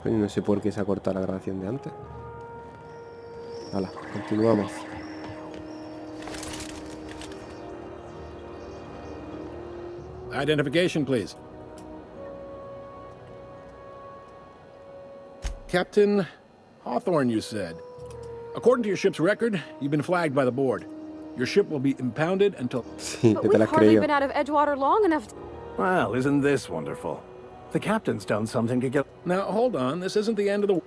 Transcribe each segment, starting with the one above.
Pero no sé por qué se ha cortado la grabación de antes. Hala, continuamos. Identification, please. Captain Hawthorne, you said. According to your ship's record, you've been flagged by the board. Your ship will be impounded until... Sí, But que te we've la has hardly creído. been out of Edgewater long enough to... Well, isn't this wonderful? The captain's done something to get... Now, hold on. This isn't the end of the...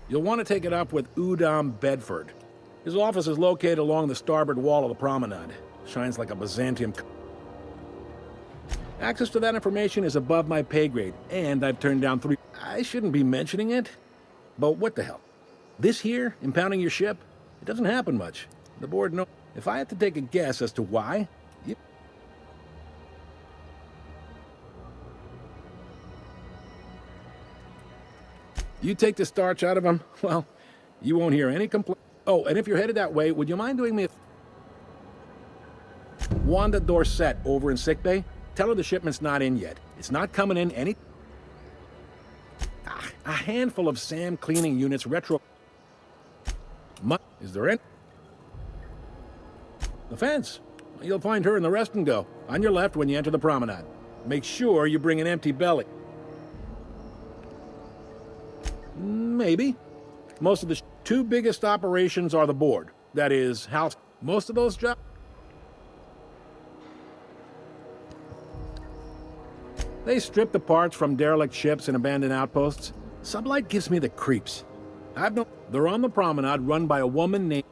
You'll want to take it up with Udom Bedford. His office is located along the starboard wall of the promenade. Shines like a Byzantium... Access to that information is above my pay grade, and I've turned down 3... I shouldn't be mentioning it, but what the hell? This here, impounding your ship, it doesn't happen much. The board knows. If I had to take a guess as to why, you take the starch out of them, well, you won't hear any complaint. Oh, and if you're headed that way, would you mind doing me a... Wanda Dorset over in sickbay? Tell her the shipment's not in yet. It's not coming in any... A handful of SAM cleaning units retro... Is there any... The fence. You'll find her in the rest and go. On your left when you enter the promenade. Make sure you bring an empty belly. Maybe. Most of the two biggest operations are the board. That is, house. Most of those jobs... They strip the parts from derelict ships and abandoned outposts. Sublight gives me the creeps. I've no... They're on the promenade run by a woman named...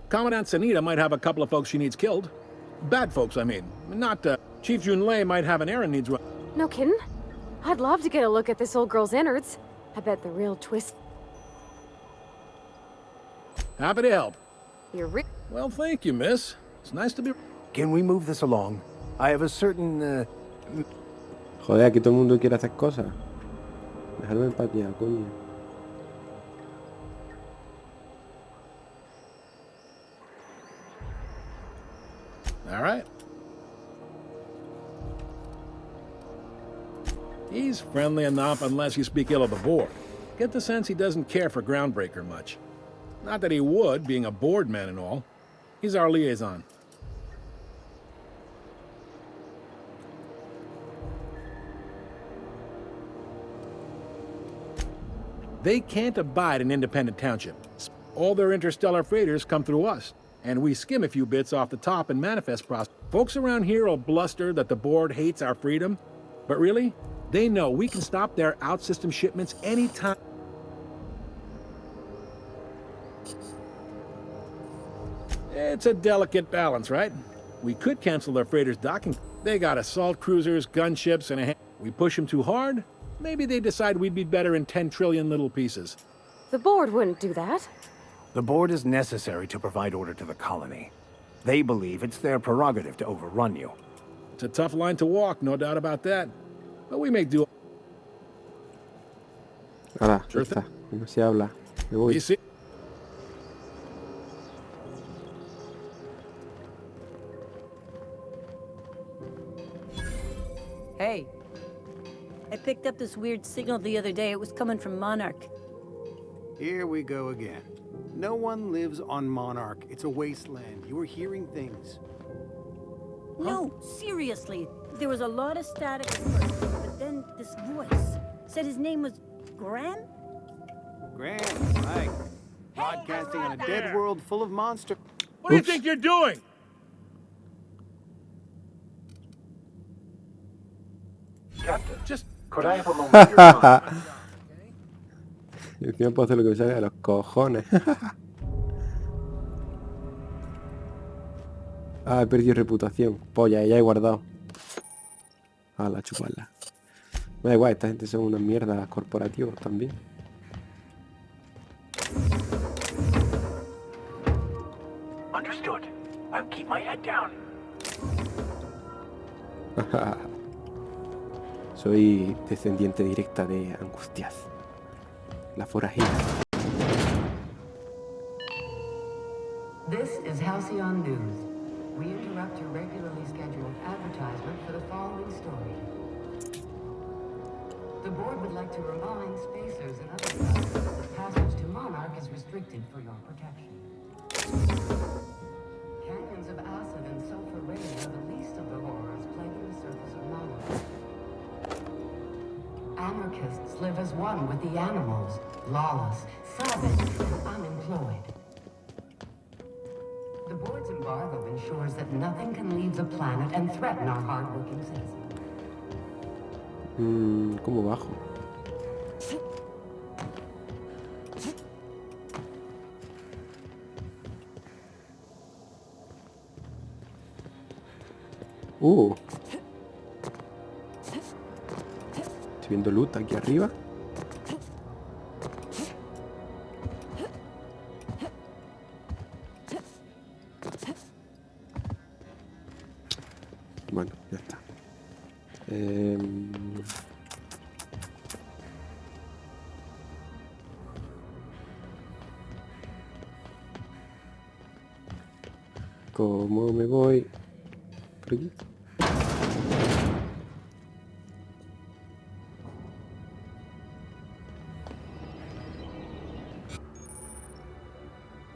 Commandant Sanita might have a couple of folks she needs killed. Bad folks, I mean. Not, Chief Junlei might have an errand needs run. No kidding? I'd love to get a look at this old girl's innards. I bet the real twist... Happy to help. You're Well, thank you, miss. It's nice to be... Can we move this along? I have a certain, Joder, aquí todo el mundo quiere hacer cosas. Dejarme en paz ya, coño. All right. He's friendly enough unless you speak ill of the board. Get the sense he doesn't care for Groundbreaker much. Not that he would, being a board man and all. He's our liaison. They can't abide an independent township. All their interstellar freighters come through us, and we skim a few bits off the top and manifest process. Folks around here will bluster that the board hates our freedom, but really, they know we can stop their out-system shipments anytime. It's a delicate balance, right? We could cancel their freighters' docking. They got assault cruisers, gunships, and we push them too hard, maybe they decide we'd be better in 10 trillion little pieces. The board wouldn't do that. The board is necessary to provide order to the colony. They believe it's their prerogative to overrun you. It's a tough line to walk, no doubt about that. But we make do. Hala, Sure ya está. No se habla. Me voy. You see? Hey. I picked up this weird signal the other day. It was coming from Monarch. Here we go again. No one lives on Monarch. It's a wasteland. You were hearing things. No, seriously. There was a lot of static at first, but then this voice said his name was Graham? Graham, right. Broadcasting on a dead world full of monsters. What do you think you're doing? Captain, Just could I have a moment of your time? Y encima puedo hacer lo que me salga de los cojones. Ah, he perdido reputación. Polla, ya he guardado. A la chuparla. Me da igual, esta gente son unas mierdas corporativos también. Understood. I'll keep my head down. Soy descendiente directa de Angustias. La forajida. This is Halcyon News. We interrupt your regularly scheduled advertisement for the following. story. The board would like to remind spacers and other travelers that passage to Monarch is restricted for your protection. Canyons of acid and sulfur rain are the least of the horrors plaguing the surface of Monarch. Anarchists live as one with the animals, lawless, savage, and unemployed. The board's embargo ensures that nothing can leave the planet and threaten our hard-working citizens. ¿Cómo bajo? Estoy viendo loot aquí arriba. Bueno, ya está. ¿Cómo me voy? ¿Por aquí?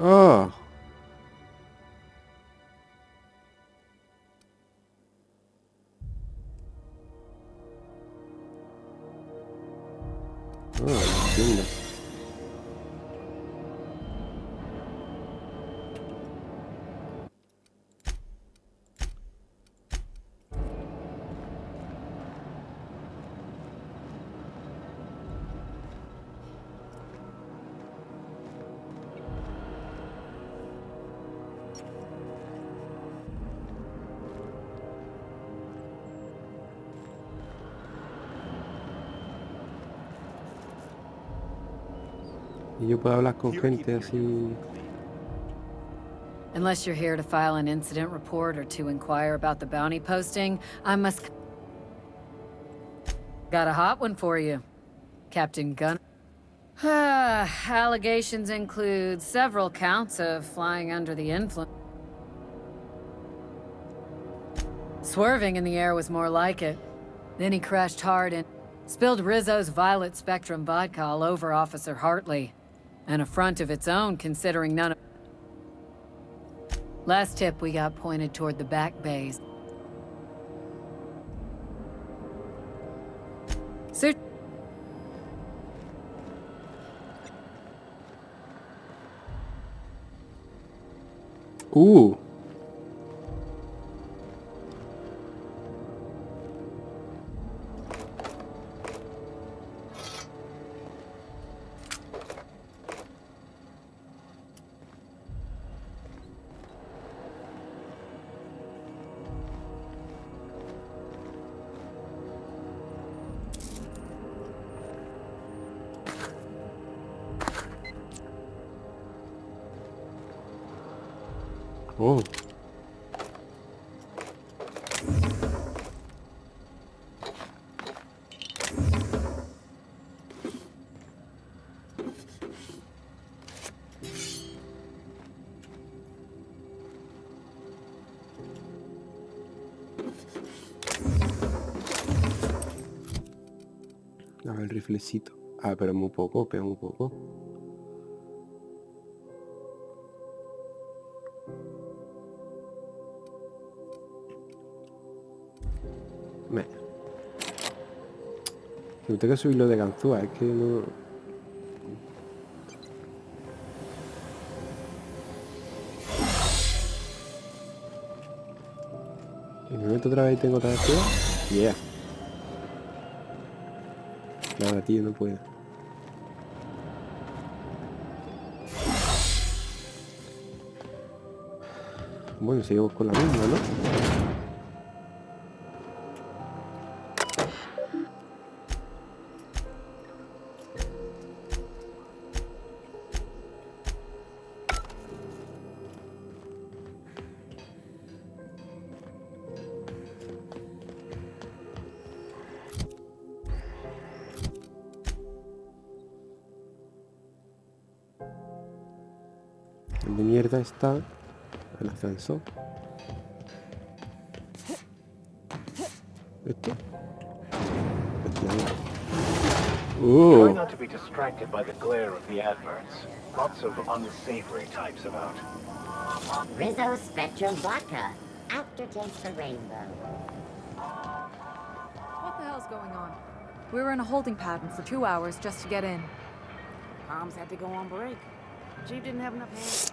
¡Ah! Entiendo. Y yo puedo hablar con gente así. Unless you're here to file an incident report or to inquire about the bounty posting, I must... Got a hot one for you, Captain Gunn. Allegations include several counts of flying under the influence. Swerving in the air was more like it. Then he crashed hard and spilled Rizzo's Violet Spectrum vodka all over Officer Hartley. An affront of its own, considering none of... Last tip we got pointed toward the back bays. Sir... Oh. A ver el riflecito. Ah, pero muy poco, pega muy poco. No tengo que subirlo de ganzúa, es que no... Y me meto otra vez y tengo otra vez prueba. Yeah. Nada, tío, no puedo. Bueno, seguimos con la misma, ¿no? ¿Dónde mierda está el ascensor? ¿Esto? Try not to be distracted by the glare of the adverts. Lots of unsavory types about. Rizzo Spectrum Vodka. Aftertaste for rainbow. What the hell's going on? We were in a holding pattern for 2 hours just to get in. Comms had to go on break. Chief didn't have enough hands.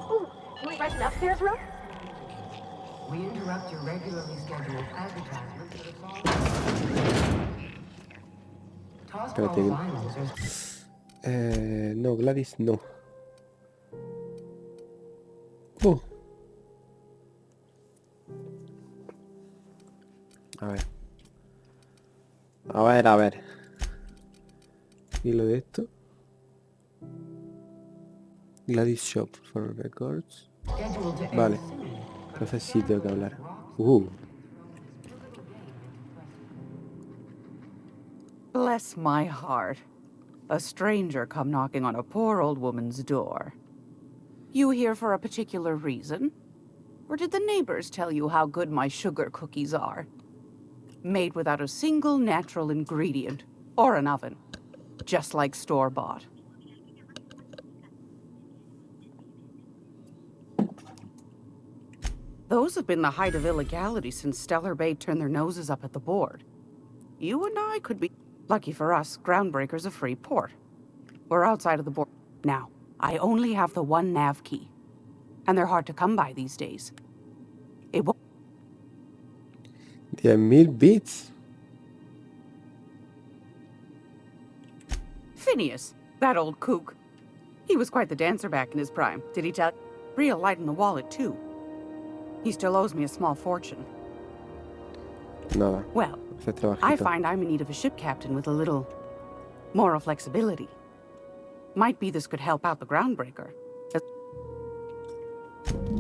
Ooh, can we rent an upstairs room? We interrupt your regularly scheduled advertisement for the fall. Toss ball Espérate. finals are No, Gladys, no. A ver. A ver. ¿Y lo de esto? Gladys Shop for Records. scheduled to Vale. end soon. Entonces sí tengo que hablar. Bless my heart. A stranger come knocking on a poor old woman's door. You here for a particular reason? Or did the neighbors tell you how good my sugar cookies are? Made without a single natural ingredient, or an oven. Just like store-bought. Those have been the height of illegality since Stellar Bay turned their noses up at the board. You and I could be... Lucky for us, Groundbreaker's a free port. We're outside of the board. Now, I only have the one nav key. And they're hard to come by these days. It won't... 10,000 bits. Phineas, that old kook. He was quite the dancer back in his prime, did he tell? Real light in the wallet, too. He still owes me a small fortune. Nada. Well, Ese trabajito. I find I'm in need of a ship captain with a little moral flexibility. Might be this could help out the Groundbreaker.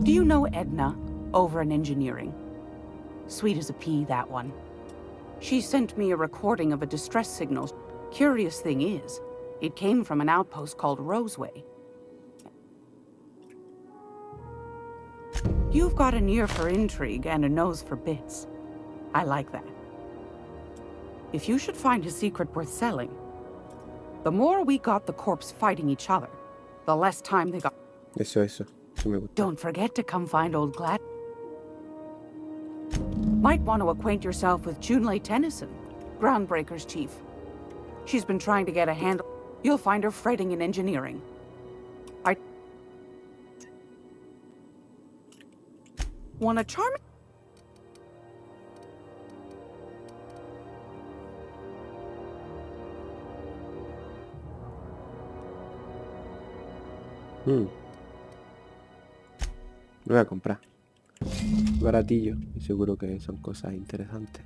Do you know Edna over in engineering? Sweet as a pea, that one. She sent me a recording of a distress signal. Curious thing is, it came from an outpost called Roseway. You've got an ear for intrigue and a nose for bits. I like that. If you should find a secret worth selling, the more we got the corps fighting each other, the less time they got. Eso me gusta. Don't forget to come find old Glad. Might want to acquaint yourself with Junlei Tennyson, Groundbreaker's chief. She's been trying to get a handle. You'll find her fretting in engineering. Want a charming... Lo voy a comprar. Baratillo. Y seguro que son cosas interesantes.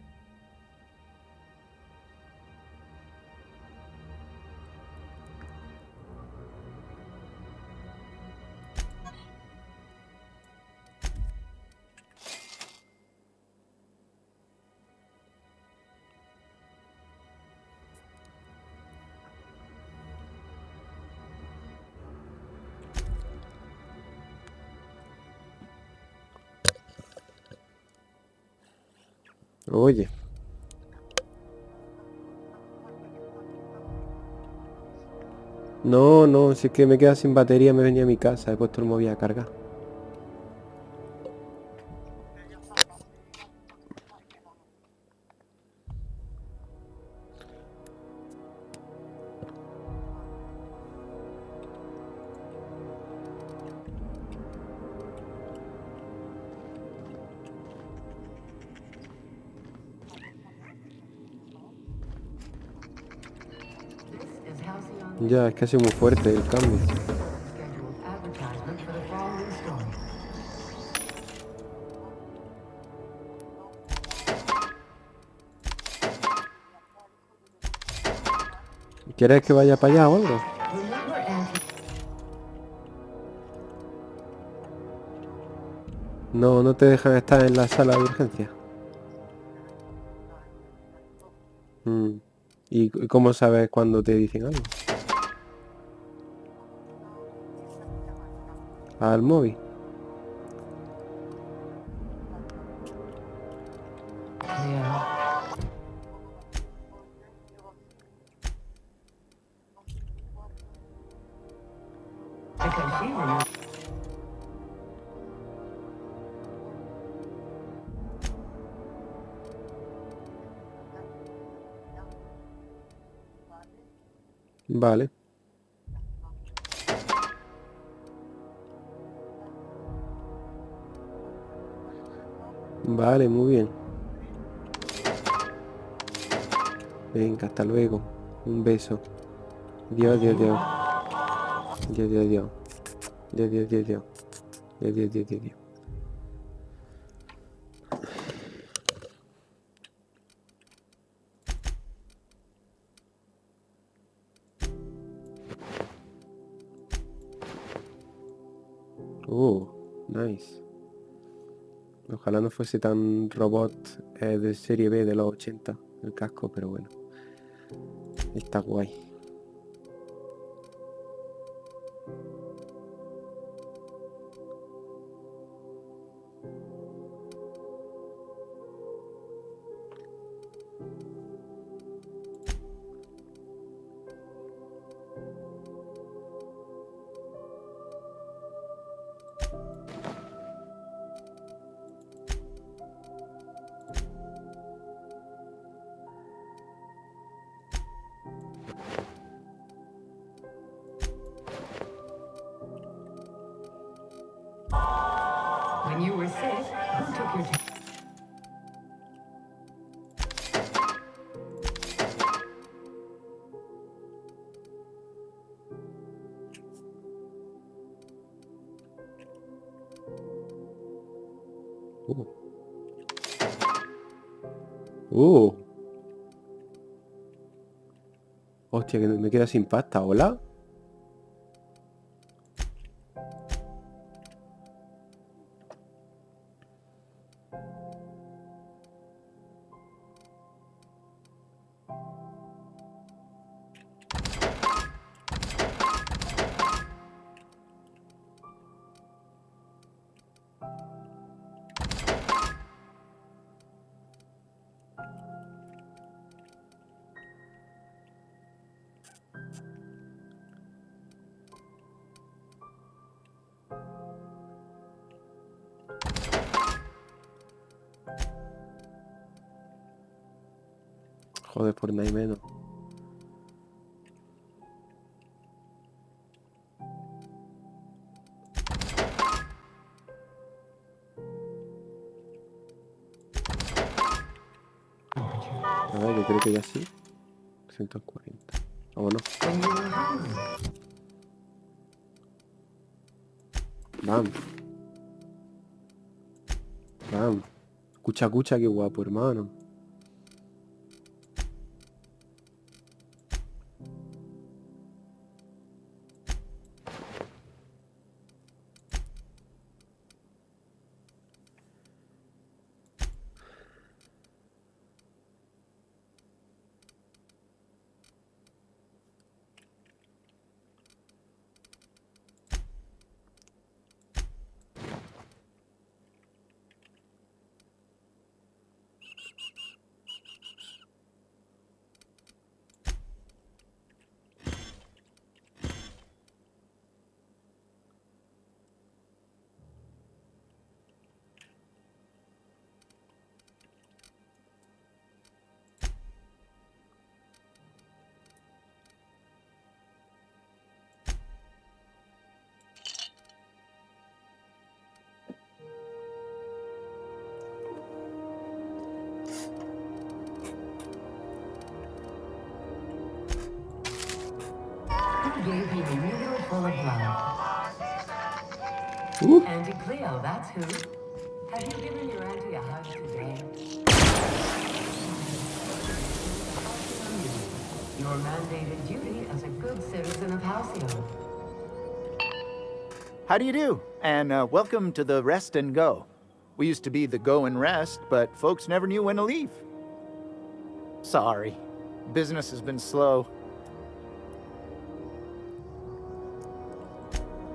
Oye. No, si es que me queda sin batería me venía a mi casa, he puesto el móvil a cargar. This is Halcyon Ya, es que ha sido muy fuerte el cambio. scheduled advertisement for the following story. ¿Quieres que vaya para allá o algo? Remember anti No te dejan estar en la sala de urgencia. ¿Y cómo sabes cuando te dicen algo? Al móvil. Vale. Vale, muy bien. Venga, hasta luego. Un beso. Dios, Dios, Dios. Dios, Dios, Dios. Dios, Dios, Dios, Dios. Dios, Dios, Dios, Dios, Dios. Nice. Ojalá no fuese tan robot de serie B de los 80 el casco, pero bueno. Está guay. When you were sick, who took your Hostia, que me queda sin pasta. ¿Hola? Joder, por nada y menos. A ver, yo creo que ya sí. 140. Vámonos. Vamos. Vamos. Escucha, escucha, qué guapo, hermano. gave you a needle full of blood? Auntie Cleo, that's who. Have you given your auntie a hug today? Your mandated duty as a good citizen of Halcyon. How do you do? And welcome to the Rest and Go. We used to be the Go and Rest, but folks never knew when to leave. Sorry. Business has been slow.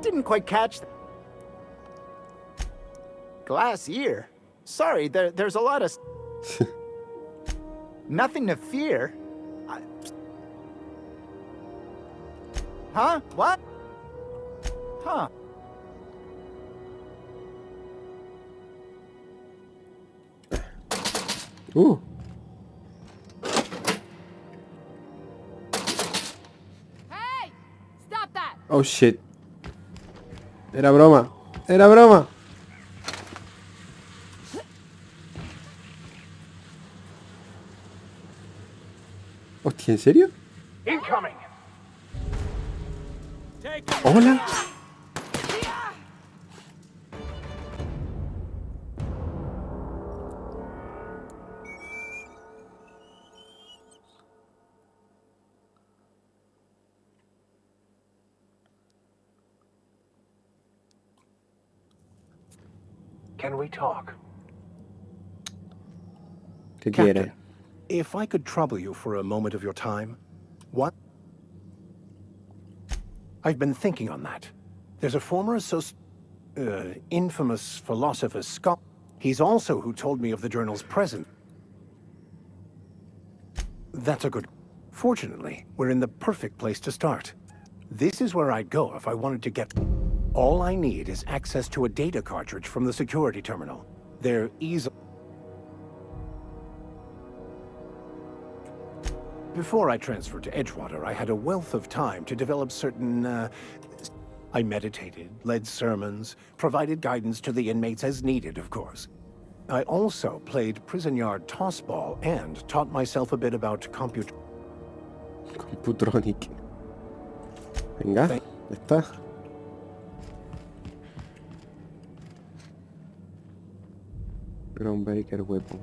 Didn't quite catch that. Glass ear? Sorry, there's a lot of... Nothing to fear. Huh? What? Huh. Hey! Stop that! Oh shit. Era broma. Era broma. Hostia, ¿en serio? Incoming. Hola. Can we talk? ¿Qué quiere? If I could trouble you for a moment of your time, what? I've been thinking on that. There's a former infamous philosopher, Scott. He's also who told me of the journal's present. That's a good... Fortunately, we're in the perfect place to start. This is where I'd go if I wanted to get... All I need is access to a data cartridge from the security terminal. They're easy... Before I transferred to Edgewater, I had a wealth of time to develop certain, I meditated, led sermons, provided guidance to the inmates as needed, of course. I also played prison yard tossball and taught myself a bit about Computronic. Venga, ya está. Groundbreaker Weapon.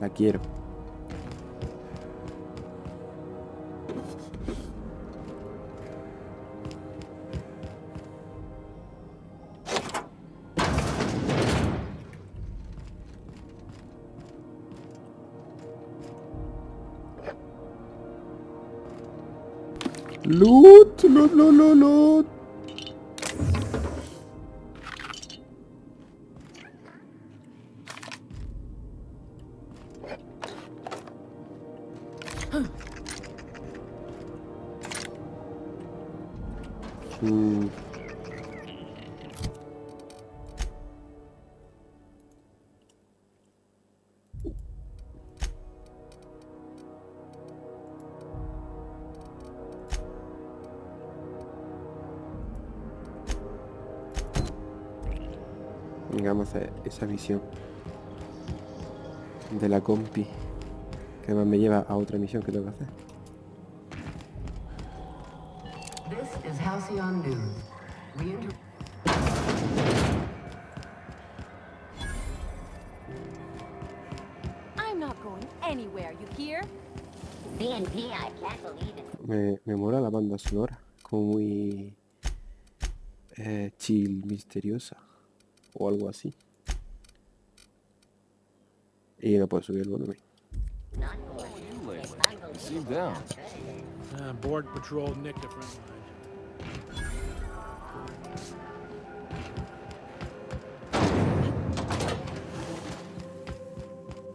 La quiero. Loot, loot, loot, loot, loot. Vengamos a esa misión de la compi, que además me lleva a otra misión que tengo que hacer. This is Halcyon News. I'm not going anywhere, you hear? BNP, I can't believe it. Me mola la banda sonora, como muy chill, misteriosa o algo así. Y no puedo subir el volumen. Seem down. Board patrol nicked a friend of mine.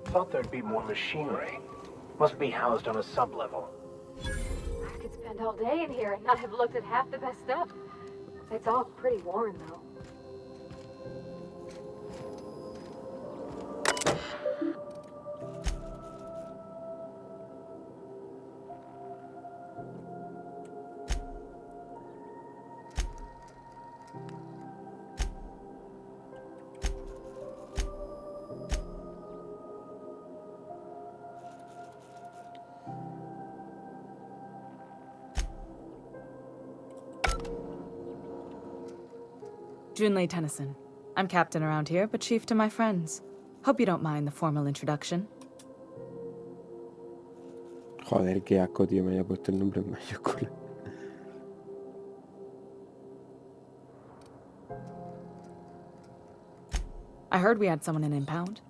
Thought there'd be more machinery. Must be housed on a sub-level. I could spend all day in here and not have looked at half the best stuff. It's all pretty worn, though. Junlei Tennyson. I'm captain around here, but chief to my friends. Hope you don't mind the formal introduction. Joder, qué asco, tío, me haya puesto el nombre en mayúscula. I heard we had someone in impound.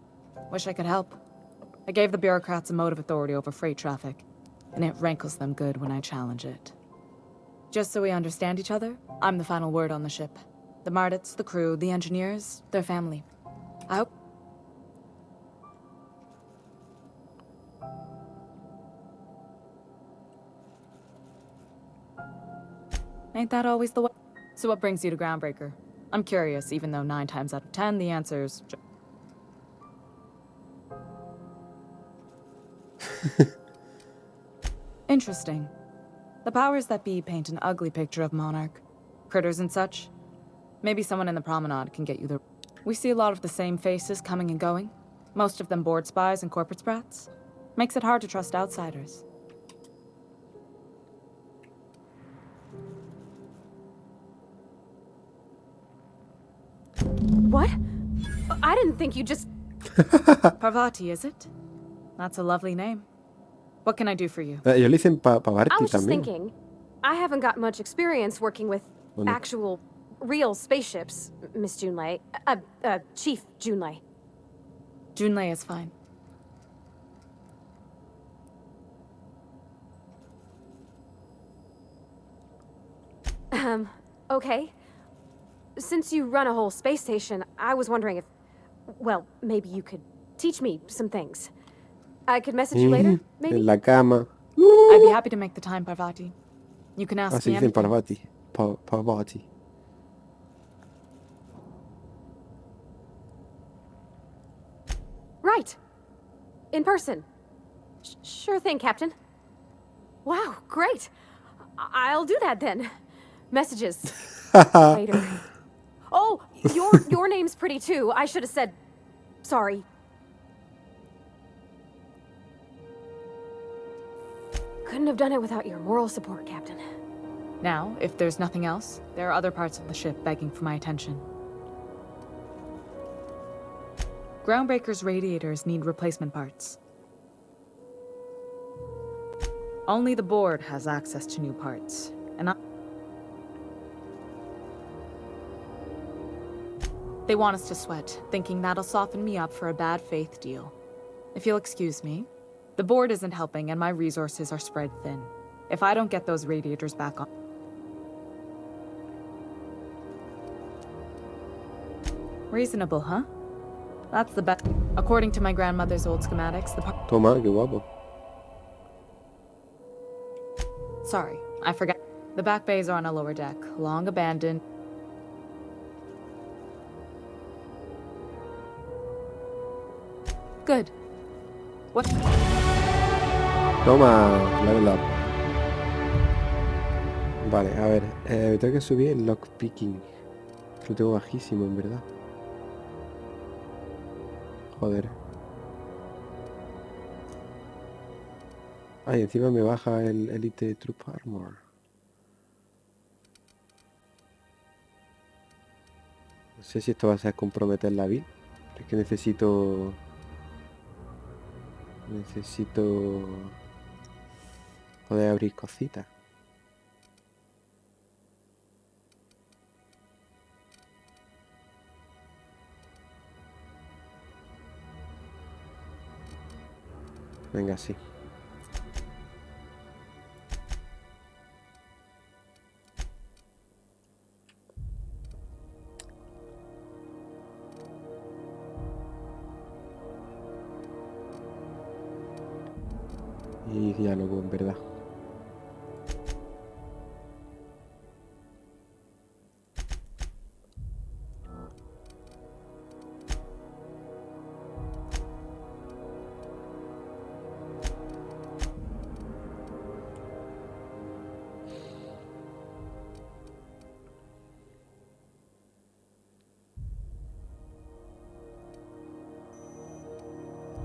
Wish I could help. I gave the bureaucrats a motive authority over freight traffic, and it rankles them good when I challenge it. Just so we understand each other, I'm the final word on the ship. The Mardits, the crew, the engineers, their family. I hope... Ain't that always the way? So what brings you to Groundbreaker? I'm curious, even though 9 times out of 10 the answer's... Interesting. The powers that be paint an ugly picture of Monarch. Critters and such. Maybe someone in the promenade can get you the... We see a lot of the same faces coming and going. Most of them board spies and corporate sprats. Makes it hard to trust outsiders. What? I didn't think you just... Parvati, is it? That's a lovely name. What can I do for you? Ellos le dicen Pavarti I was just también. thinking, I haven't got much experience working with actual, real spaceships, Miss Junlei. Chief Junlei. Junlei is fine. Okay. Since you run a whole space station, I was wondering if, well, maybe you could teach me some things. I could message you later, maybe? En la cama. I'd be happy to make the time, Parvati. You can ask Así me dicen anything. Parvati. Parvati. Right. In person. Sure thing, Captain. Wow, great. I'll do that then. Messages. Later. Oh, your name's pretty too. I should have said sorry. Couldn't have done it without your moral support, Captain. Now, if there's nothing else, there are other parts of the ship begging for my attention. Groundbreaker's radiators need replacement parts. Only the board has access to new parts, and they want us to sweat, thinking that'll soften me up for a bad faith deal. If you'll excuse me, the board isn't helping and my resources are spread thin. If I don't get those radiators back on... Reasonable, huh? That's the best. According to my grandmother's old schematics, the part... Toma, qué guapo. Sorry, I forgot. The back bays are on a lower deck, long abandoned. Good. What? Toma, level up. Vale, a ver. Me tengo que subir el lockpicking. Lo tengo bajísimo, en verdad. Joder. Ay, encima me baja el Elite Troop Armor. No sé si esto va a ser comprometer la vida. Es que necesito... poder abrir cositas. Venga, sí. Y diálogo, en verdad.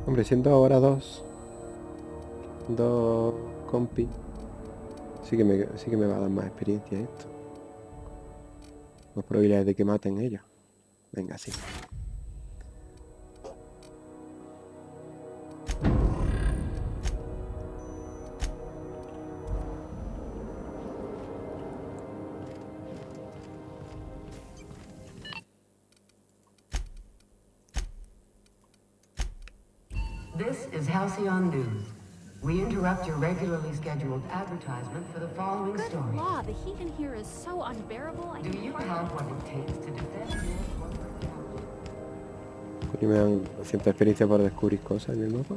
Hombre, siendo ahora dos compi, sí que me va a dar más experiencia esto. Más probabilidades de que maten ellos. Venga, sí. This is Halcyon News. We interrupt your regularly scheduled advertisement for the following Good story. law, the heat in here is so unbearable. Do you have what it takes to defend your corporate capital? Coño, me dan cierta experiencia por descubrir cosas en el mapa.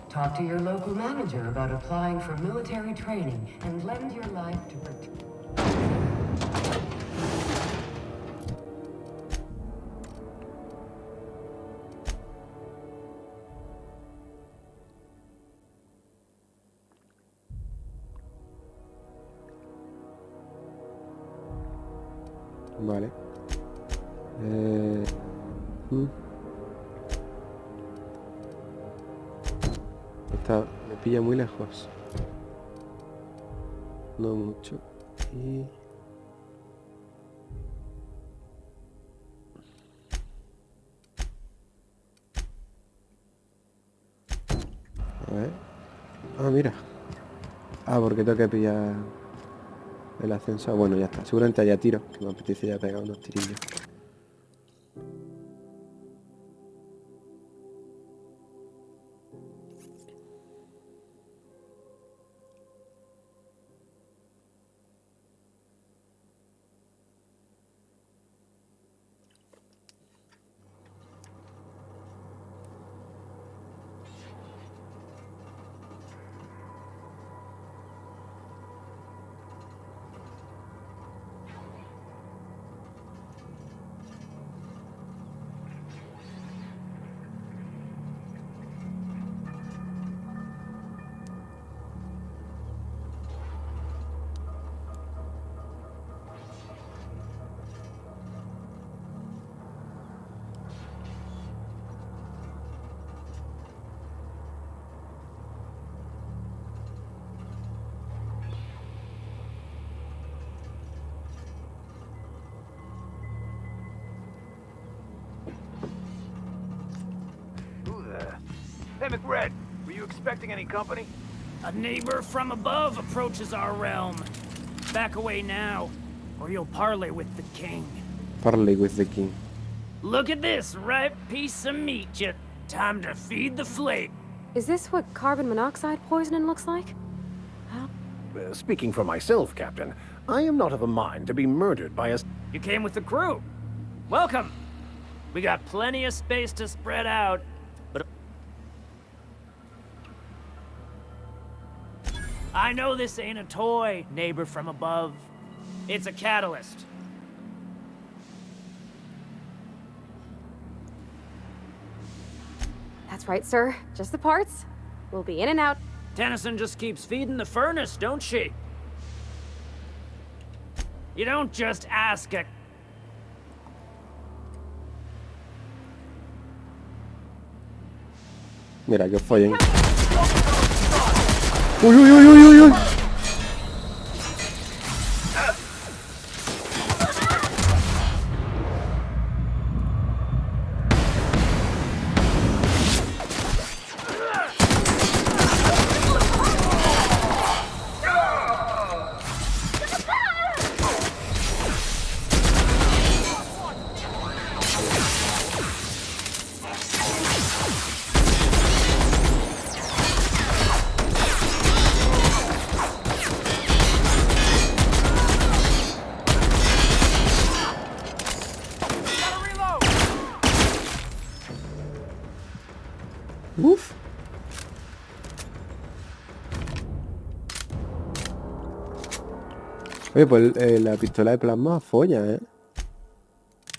Talk to your local manager about applying for military training and lend your life to protect. Vale. Esta me pilla muy lejos. No mucho. Y... a ver. Ah, mira. Ah, porque tengo que pillar el ascensor. Bueno, ya está. Seguramente haya tiros. Que me apetece ya pegar unos tirillos. Hey, McRed, were you expecting any company? A neighbor from above approaches our realm. Back away now, or you'll parley with the king. Parley with the king. Look at this ripe piece of meat, yet time to feed the flake. Is this what carbon monoxide poisoning looks like? Speaking for myself, Captain, I am not of a mind to be murdered by a... You came with the crew. Welcome. We got plenty of space to spread out, but... I know this ain't a toy, neighbor from above. It's a catalyst. That's right, sir. Just the parts. We'll be in and out. Tennyson just keeps feeding the furnace, don't she? You don't just ask a... Mira, que follen. Uy, uy, uy, uy, uy, uy. Uf. Oye, pues la pistola de plasma folla, ¿eh?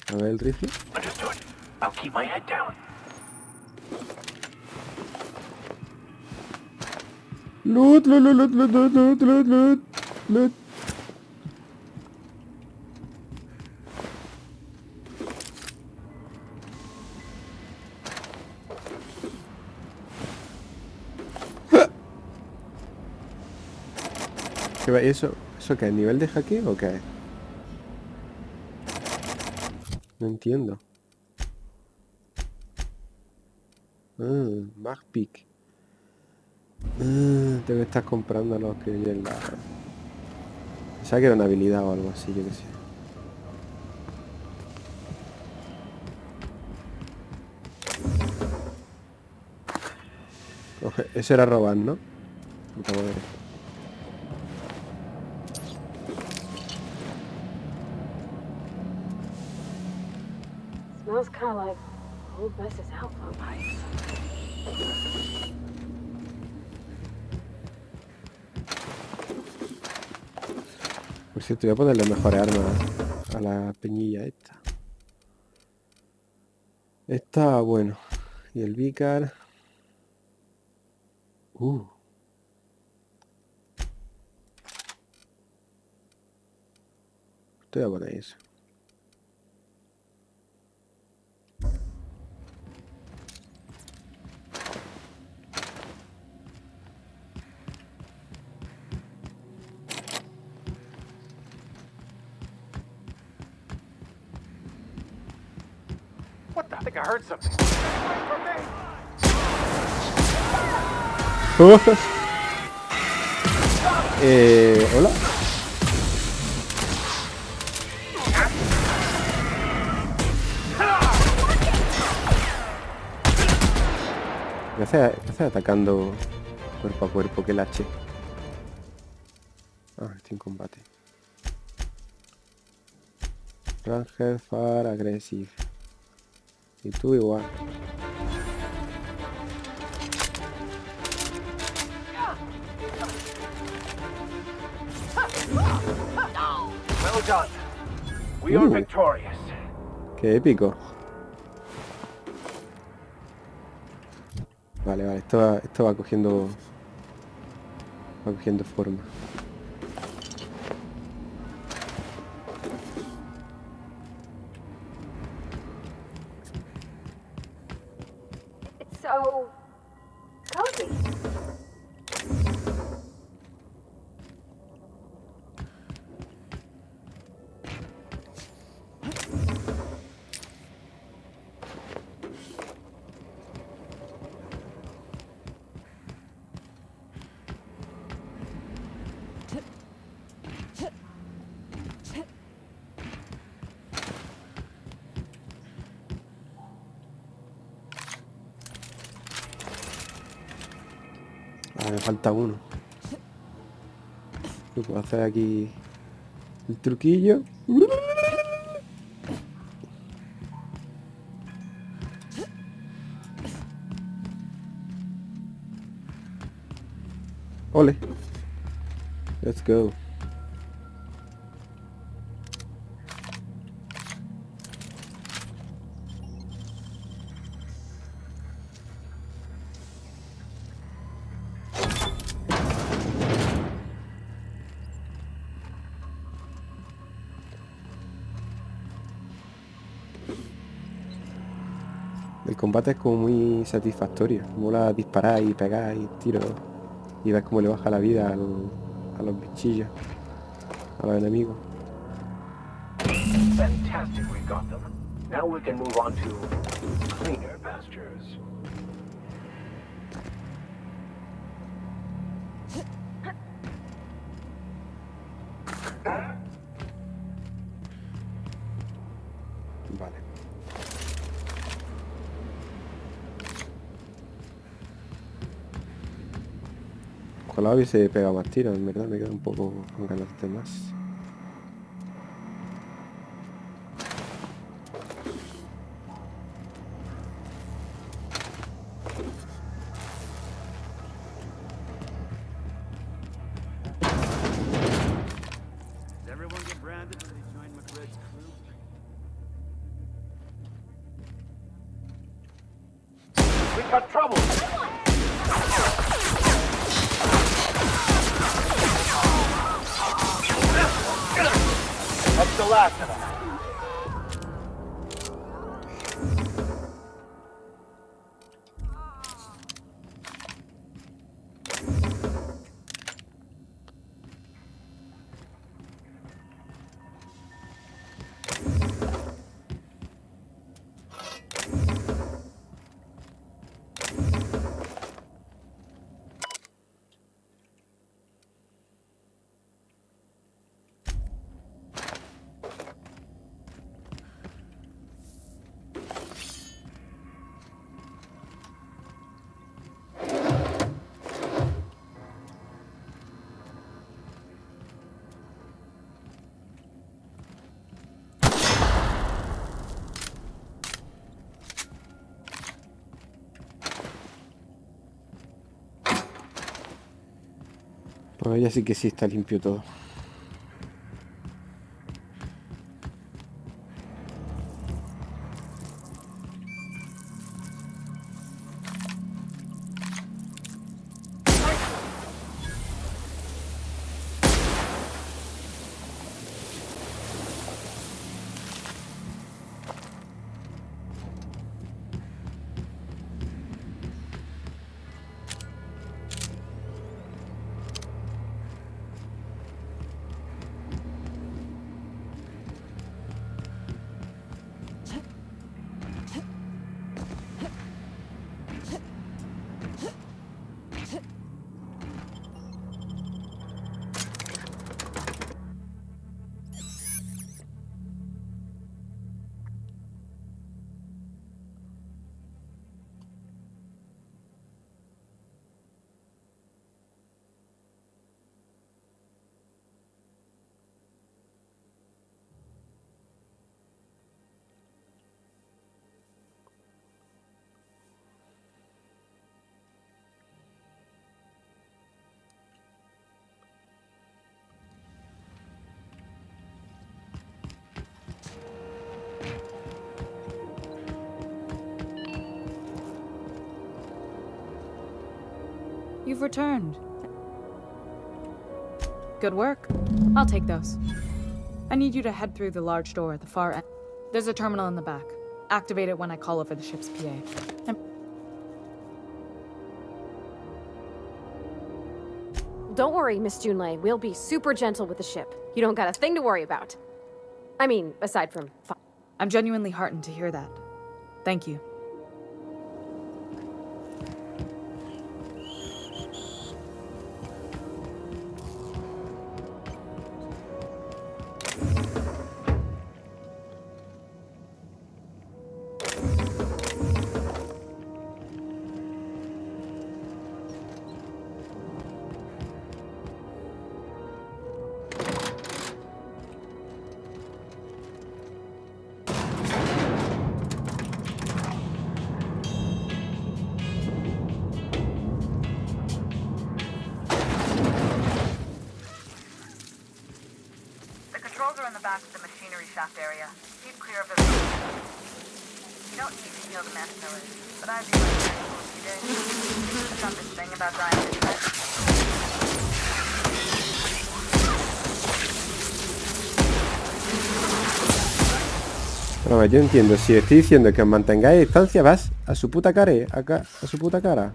A ver el rifle. Understood. I'll keep my head down. Loot, loot, loot, loot, loot, loot, loot, loot, loot. ¿Qué va? ¿Eso qué es? ¿Nivel de hackeo o qué es? No entiendo. Magpick. Tengo que estar comprando los que hay en la... Pensaba que era una habilidad o algo así, yo qué sé. eso era robar, ¿no? Puta madre. Smells kind of like old Bess's outflow pipes. Por cierto, voy a ponerle mejores armas a la peñilla esta. Está bueno. Y el Vicar. Te voy a poner eso. What the? I think I heard something. Hola. ¿Qué hace atacando cuerpo a cuerpo? Que el H. Ah, estoy en combate. Ranger Far Aggressive. Y tú igual. Well done. We are victorious. Qué épico. Vale, esto va cogiendo forma. It's so cozy. Ah, me falta uno. ¿Qué puedo hacer aquí? El truquillo. Ole. Let's go. El combate es como muy satisfactorio. Mola disparar y pegar y tiro. Y ver cómo le baja la vida a los bichillos. A los enemigos. Fantastic, we got them. Now we can move on to cleaner pastures. Vale. Ojalá hubiese pegado más tiros, en verdad me queda un poco con ganas de más. Does everyone get branded when they join McRed's crew? We got trouble. That's the last of them. Bueno, ya sí que sí está limpio todo. You've returned. Good work. I'll take those. I need you to head through the large door at the far end. There's a terminal in the back. Activate it when I call over the ship's PA. Don't worry, Miss Junlei. We'll be super gentle with the ship. You don't got a thing to worry about. I mean, aside from... I'm genuinely heartened to hear that. Thank you. Area. Keep clear of the road. You don't need to kill the mass killers, but I'd be really grateful if you did. It's not this thing about dying to try. Pero yo entiendo, si estoy diciendo que os mantengáis a distancia, vas a su puta cara, a su puta cara.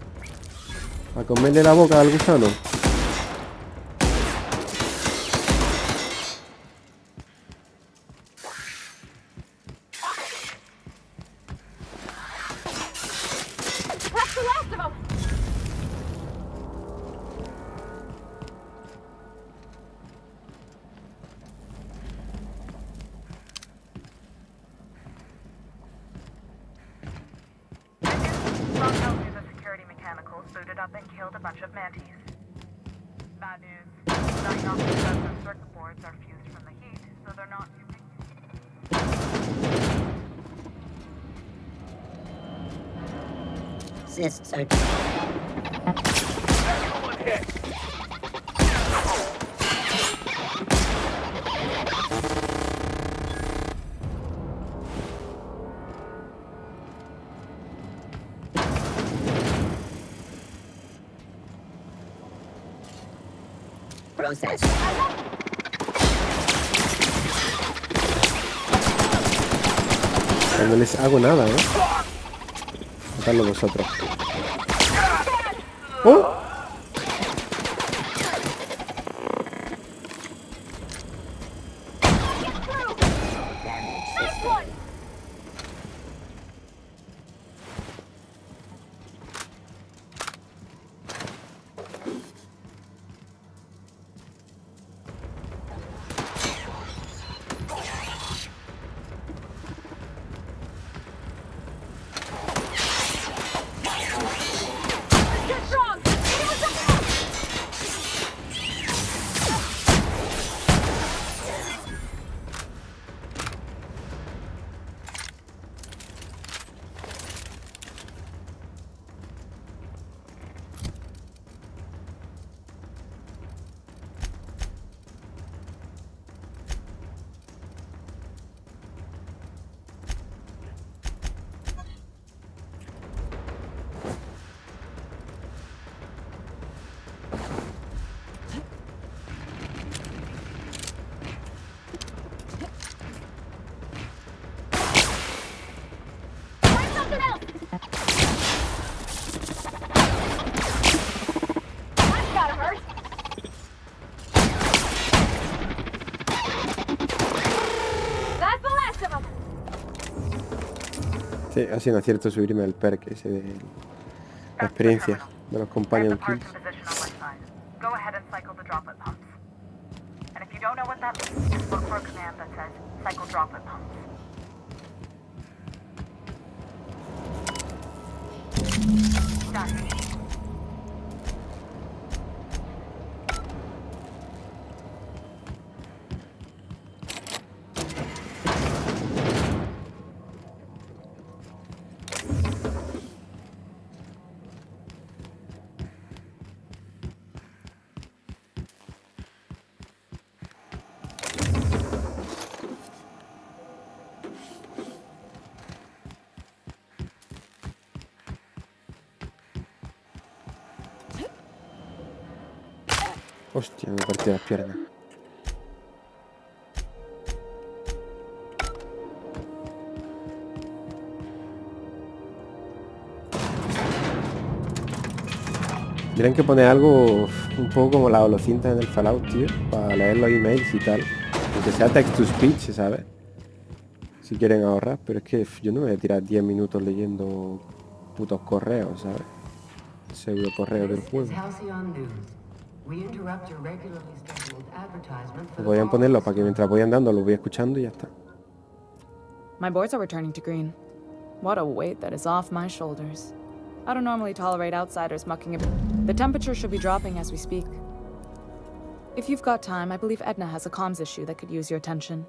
A comerle la boca al gusano. Booted up and killed a bunch of mantis. Bad news. Starting off with the circuit boards are fused from the heat, so they're not using. Cysts are... Everyone hit! Process. No les hago nada, matadlo vosotros. ¡Oh! Sí, ha sido un acierto subirme al perk ese de la experiencia de los companion kills. Position on my side. Go ahead and cycle the droplet pumps. And if you don't know what that means, just look for a command that says cycle droplet pumps. Done. Hostia, me partí las piernas. Tienen que poner algo un poco como la holocinta en el Fallout, tío, para leer los emails y tal. Aunque sea text to speech, ¿sabes? Si quieren ahorrar, pero es que yo no me voy a tirar 10 minutos leyendo putos correos, ¿sabes? Pseudo correos del juego. Podrían ponerlo para que mientras voy andando lo voy escuchando y ya está. My boards are returning to green. What a weight that is off my shoulders. I don't normally tolerate outsiders mucking about. The temperature should be dropping as we speak. If you've got time, I believe Edna has a comms issue that could use your attention.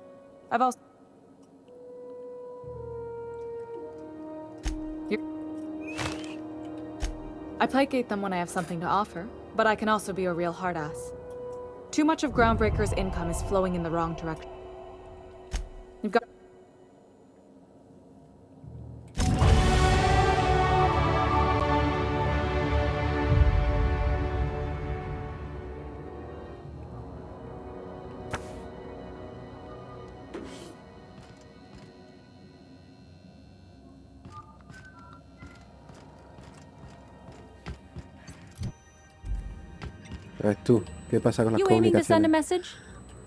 I've also... I placate them when I have something to offer, but I can also be a real hard ass. Too much of Groundbreaker's income is flowing in the wrong direction. You've got... A ver tú, ¿qué pasa con las You aiming to send a comunicaciones? message?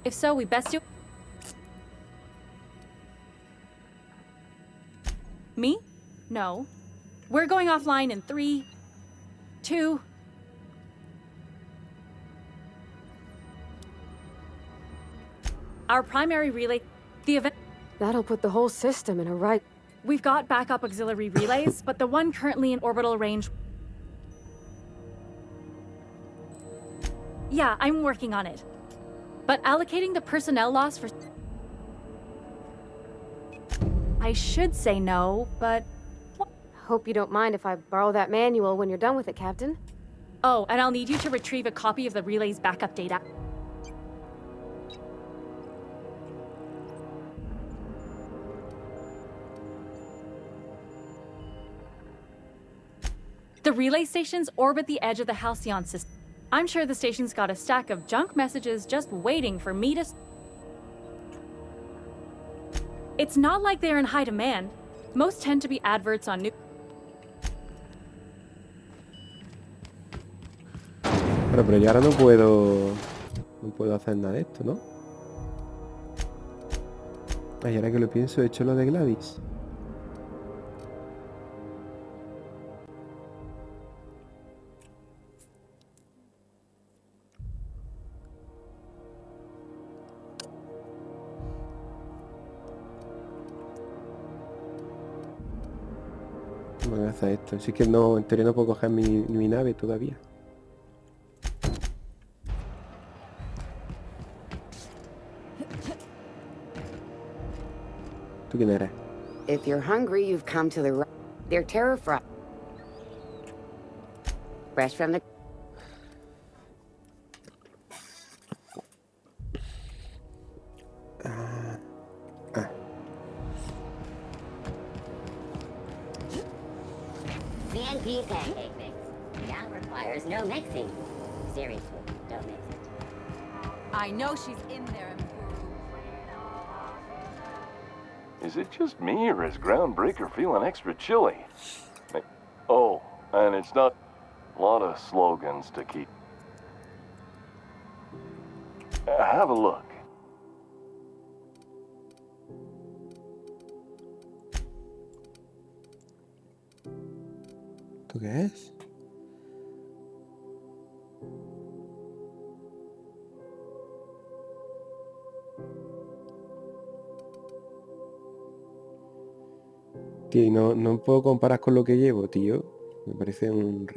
If so, we best do. Me? No. We're going offline in 3, 2. Our primary relay, the event. That'll put the whole system in a right. We've got backup auxiliary relays, but the one currently in orbital range. Yeah, I'm working on it. But allocating the personnel loss for... I should say no, but... Hope you don't mind if I borrow that manual when you're done with it, Captain. Oh, and I'll need you to retrieve a copy of the relay's backup data. The relay stations orbit the edge of the Halcyon system. I'm sure the station's got a stack of junk messages just waiting for me to... It's not like they're in high demand. Most tend to be adverts on new... Bueno, pero yo ahora no puedo hacer nada de esto, ¿no? Ay, ahora que lo pienso, he hecho lo de Gladys. ¿Cómo voy a hacer esto? Si es que no, en teoría no puedo coger mi nave todavía. ¿Tú quién eres? If you're hungry, you've come to the right. They're terror fried. Fresh from the... CNP pancake mix. That requires no mixing. Seriously, don't mix it. I know she's in there. Is it just me, or is Groundbreaker feeling extra chilly? Oh, and it's not a lot of slogans to keep. Have a look. ¿Esto qué es? Tío, y no puedo comparar con lo que llevo, tío. Me parece un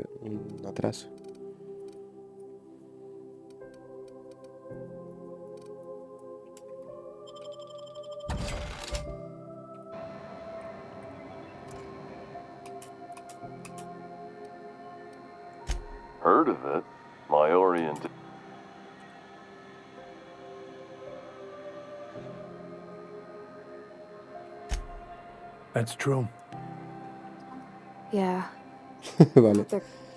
atraso. Heard of it? My orient. That's true. Yeah. Vale.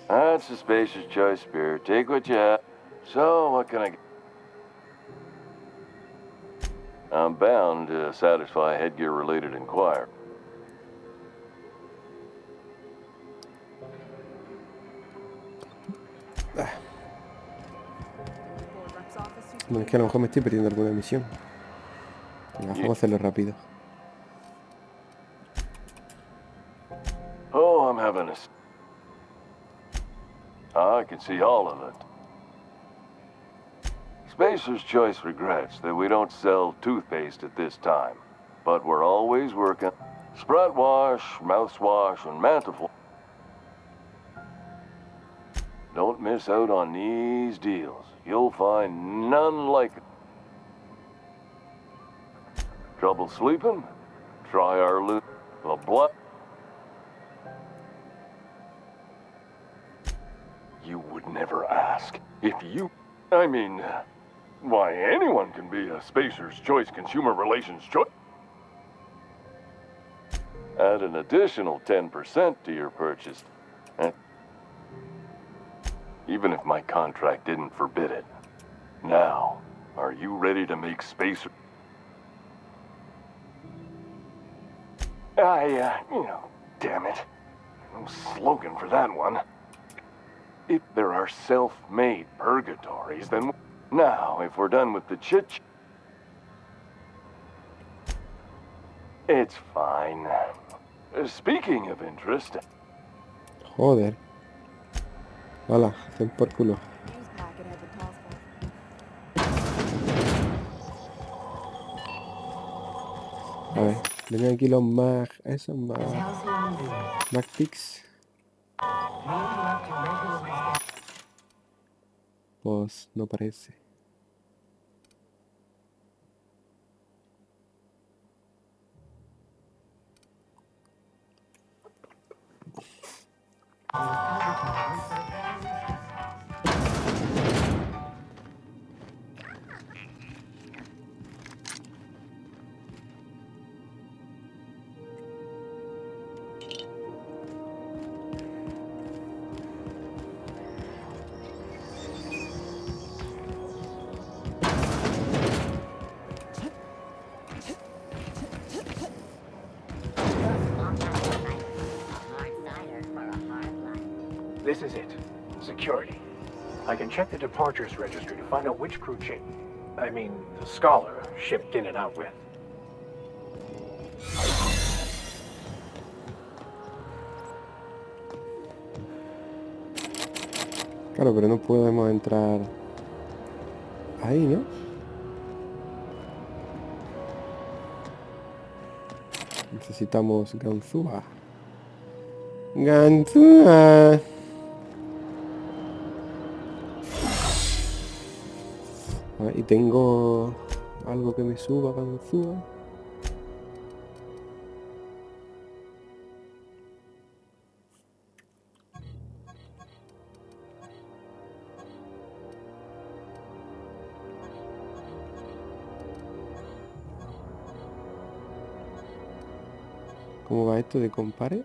That's a spacious choice, Spirit. Take what you have. So, what can I get? I'm bound to satisfy headgear-related inquiry. Bueno, es que a lo mejor me estoy perdiendo alguna misión. Venga, vamos a hacerlo rápido. Oh, I'm having a... I can see all of it. Spacer's Choice regrets that we don't sell toothpaste at this time, but we're always working. Sprat wash, mouthwash, and mantle. Don't miss out on these deals. You'll find none like it. Trouble sleeping? Try our loot. The blood. You would never ask. If you... I mean... why, anyone can be a Spacer's Choice Consumer Relations Choice. Add an additional 10% to your purchase. Even if my contract didn't forbid it. Now, are you ready to make Spacer... damn it. No slogan for that one. If there are self-made purgatories, then... Now, if we're done with the chit... It's fine. Speaking of interest... Joder. Hola, hacen por culo. A ver, vengan aquí los mag... Esos mag... Magpix. Pues no parece. This is it. Security. I can check the departures registry to find out which crew the Scholar shipped in and out with. Claro, pero no podemos entrar ahí, ¿no? Necesitamos ganzúa. Ganzúa. A ver, y tengo algo que me suba ganzúa. ¿Cómo va esto de compare?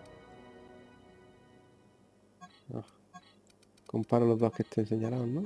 Ah, comparo los dos que estén señalados, ¿no?